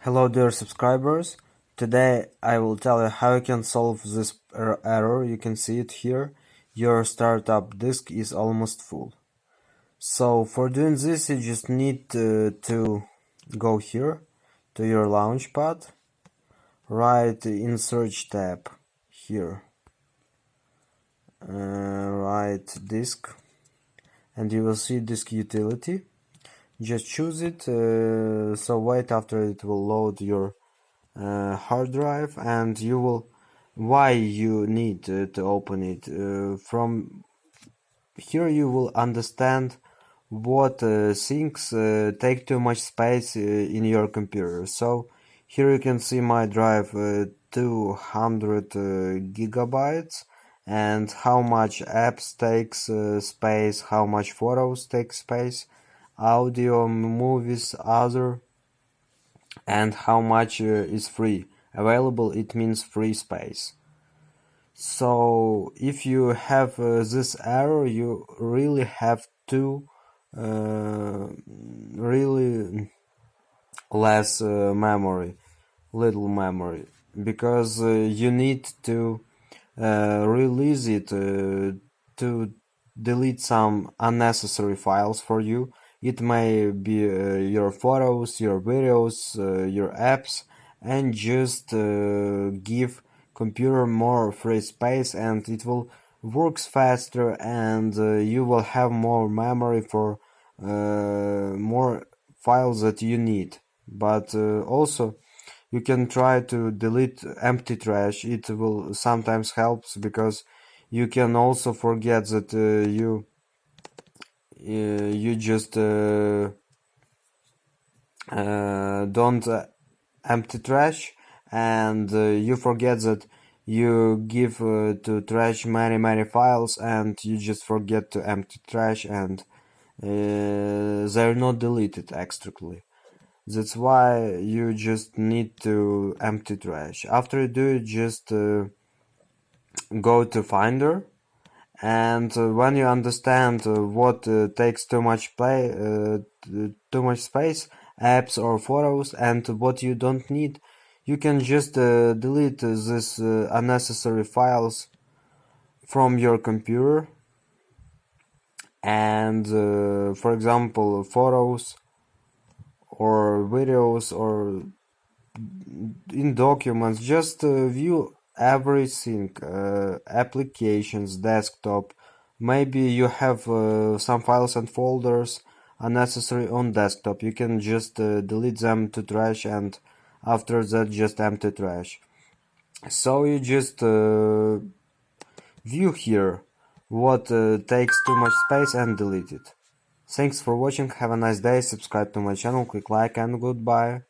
Hello dear subscribers, today I will tell you how you can solve this error. You can see it here. Your startup disk is almost full. So for doing this you just need to go here to your Launchpad, write in search tab here, write disk, and you will see disk utility. Just choose it, so wait after it will load your hard drive, and you will why you need to open it. From here you will understand what things take too much space in your computer. So here you can see my drive, 200 gigabytes, and how much apps takes space, how much photos take space, audio, movies, other, and how much is free available. It means free space. So if you have this error, you really have to really less little memory, because you need to release it to delete some unnecessary files for you. It may be your photos, your videos, your apps, and just give computer more free space, and it will works faster, and you will have more memory for more files that you need. But also you can try to delete empty trash. It will sometimes helps, because you can also forget that you just don't empty trash, and you forget that you give to trash many files, and you just forget to empty trash, and they're not deleted extractly. That's why you just need to empty trash. After you do it, just go to Finder, and when you understand what takes too much space, apps or photos, and what you don't need, you can just delete these unnecessary files from your computer. And for example, photos or videos, or in documents, just view everything, applications, desktop. Maybe you have some files and folders unnecessary on desktop. You can just delete them to trash, and after that just empty trash. So you just view here what takes too much space and delete it. Thanks for watching, have a nice day, subscribe to my channel, click like, and goodbye.